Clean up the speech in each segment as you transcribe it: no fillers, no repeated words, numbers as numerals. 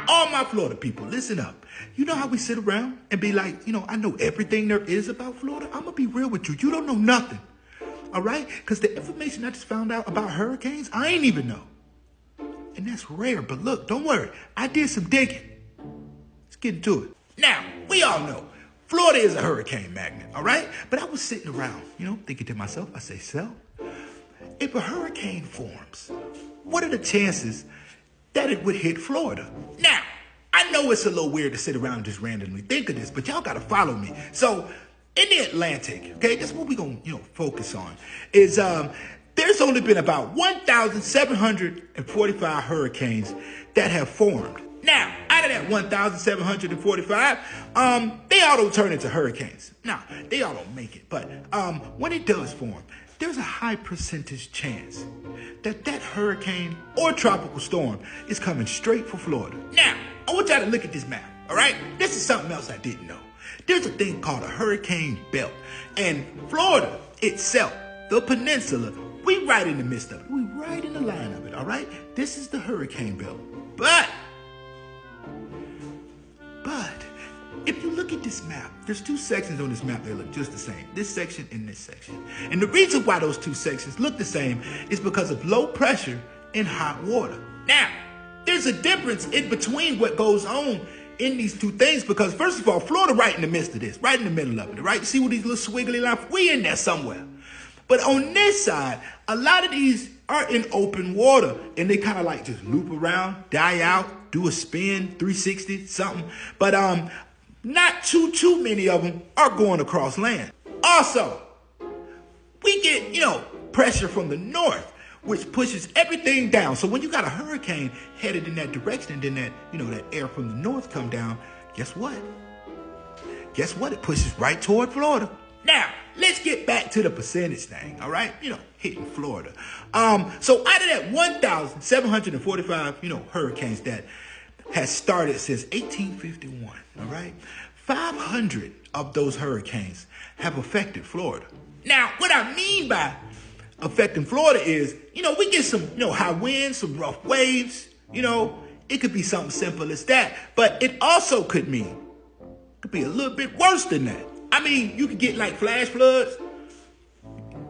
Now, all my Florida people, listen up. You know how we sit around and be like, I know everything there is about Florida? I'm going to be real with you. You don't know nothing. All right? Because the information I just found out about hurricanes, I ain't even know. And that's rare. But look, don't worry. I did some digging. Let's get into it. Now, we all know Florida is a hurricane magnet, all right? But I was sitting around, thinking to myself, I say, so, if a hurricane forms, what are the chances that it would hit Florida? Now, I know it's a little weird to sit around and just randomly think of this, but y'all got to follow me. So, in the Atlantic, okay, that's what we're going to, focus on, is there's only been about 1,745 hurricanes that have formed. Now, out of that 1,745, they all don't turn into hurricanes. Now, they all don't make it, but when it does form, there's a high percentage chance that that hurricane or tropical storm is coming straight for Florida. Now, I want y'all to look at this map, all right? This is something else I didn't know. There's a thing called a hurricane belt, and Florida itself, the peninsula, we right in the midst of it. We right in the line of it, all right? This is the hurricane belt. But if you look at this map, there's two sections on this map that look just the same. This section and this section. And the reason why those two sections look the same is because of low pressure and hot water. Now, there's a difference in between what goes on in these two things because, first of all, Florida right in the midst of this, right in the middle of it, right? See what these little squiggly lines? We in there somewhere. But on this side, a lot of these are in open water and they kind of like just loop around, die out, do a spin, 360, something. But not too many of them are going across land. Also, we get, pressure from the north, which pushes everything down. So when you got a hurricane headed in that direction and then that, that air from the north come down, guess what? Guess what? It pushes right toward Florida. Now, let's get back to the percentage thing, all right? Hitting Florida. So out of that 1,745, hurricanes that has started since 1851, all right? 500 of those hurricanes have affected Florida. Now, what I mean by affecting Florida is, we get some, high winds, some rough waves, it could be something simple as that, but it also could be a little bit worse than that. I mean, you could get like flash floods,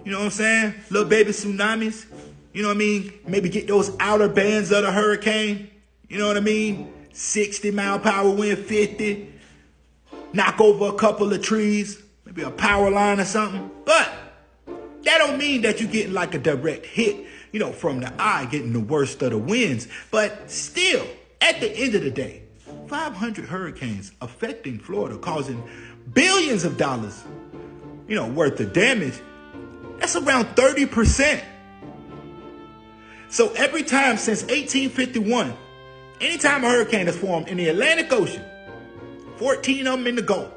you know what I'm saying? Little baby tsunamis, you know what I mean? Maybe get those outer bands of the hurricane, you know what I mean? 60 mile per hour wind, 50, knock over a couple of trees, maybe a power line or something. But that don't mean that you're getting like a direct hit, from the eye, getting the worst of the winds. But still, at the end of the day, 500 hurricanes affecting Florida, causing billions of dollars, worth of damage. That's around 30%. So every time since 1851, anytime a hurricane has formed in the Atlantic Ocean, 14 of them in the Gulf,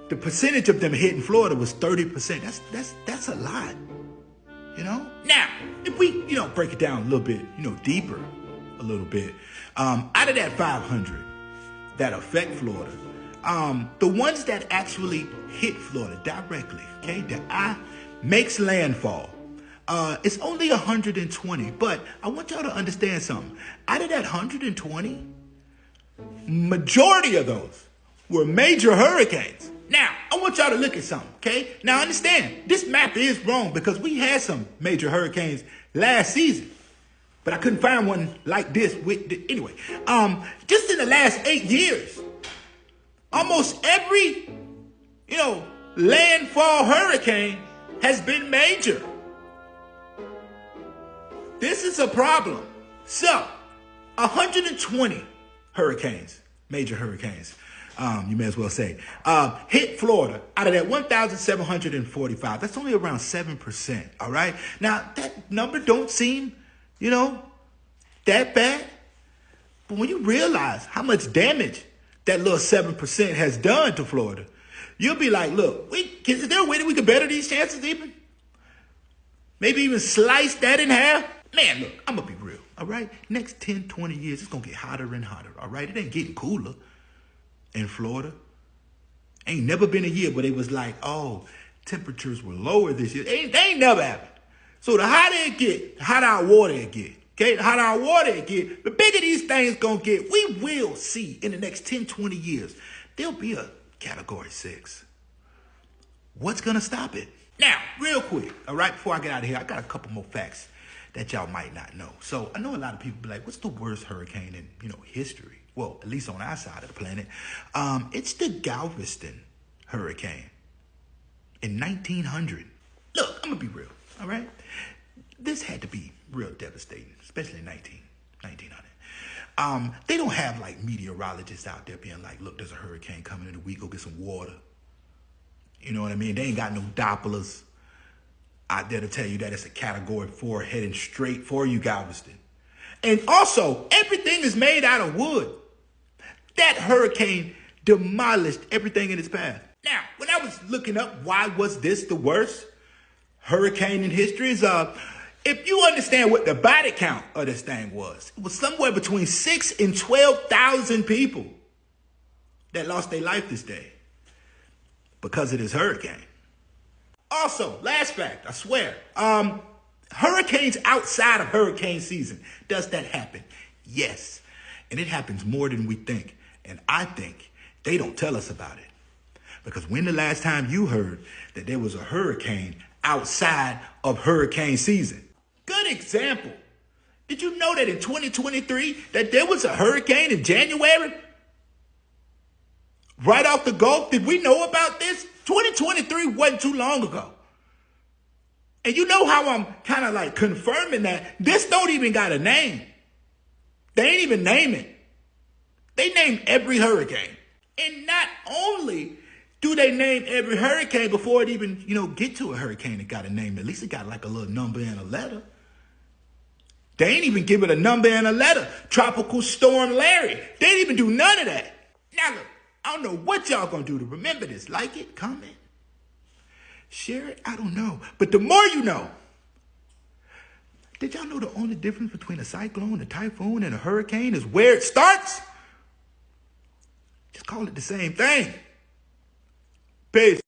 the percentage of them hitting Florida was 30%. That's a lot, Now, if we, break it down a little bit, deeper a little bit, out of that 500 that affect Florida, the ones that actually hit Florida directly, okay, the eye makes landfall, it's only 120, but I want y'all to understand something. Out of that 120, majority of those were major hurricanes. Now, I want y'all to look at something, okay? Now, understand, this map is wrong because we had some major hurricanes last season, but I couldn't find one like this. Anyway, just in the last 8 years, almost every, landfall hurricane has been major. This is a problem. So, 120 hurricanes, major hurricanes, you may as well say, hit Florida out of that 1,745. That's only around 7%, all right? Now, that number don't seem, that bad. But when you realize how much damage that little 7% has done to Florida, you'll be like, look, is there a way that we can better these chances even? Maybe even slice that in half? Man, look, I'm going to be real, all right? Next 10, 20 years, it's going to get hotter and hotter, all right? It ain't getting cooler in Florida. Ain't never been a year where they was like, oh, temperatures were lower this year. They ain't never happened. So the hotter it get, the hotter our water it get. Okay, the hotter our water it get, the bigger these things gonna get. We will see in the next 10, 20 years, there'll be a category 6. What's gonna stop it? Now, real quick, all right, before I get out of here, I got a couple more facts that y'all might not know. So I know a lot of people be like, what's the worst hurricane in, history? Well, at least on our side of the planet. It's the Galveston hurricane in 1900. Look, I'm gonna be real, all right? This had to be real devastating, especially in 1900. They don't have like meteorologists out there being like, look, there's a hurricane coming in a week, go get some water. You know what I mean? They ain't got no Dopplers out there to tell you that it's a category 4 heading straight for you, Galveston. And also, everything is made out of wood. That hurricane demolished everything in its path. Now, when I was looking up why was this the worst hurricane in history, if you understand what the body count of this thing was, it was somewhere between 6,000 and 12,000 people that lost their life this day because of this hurricane. Also, last fact, I swear, hurricanes outside of hurricane season, does that happen? Yes, and it happens more than we think, and I think they don't tell us about it. Because when the last time you heard that there was a hurricane outside of hurricane season? Good example. Did you know that in 2023 that there was a hurricane in January? Right off the Gulf? Did we know about this? 2023 wasn't too long ago. And you know how I'm kind of like confirming that this don't even got a name. They ain't even name it. They name every hurricane. And not only do they name every hurricane before it even, get to a hurricane, it got a name. At least it got like a little number and a letter. They ain't even give it a number and a letter. Tropical Storm Larry. They didn't even do none of that. Now look, I don't know what y'all gonna do to remember this. Like it, comment, share it, I don't know. But the more you know. Did y'all know the only difference between a cyclone, a typhoon, and a hurricane is where it starts? Just call it the same thing. Peace.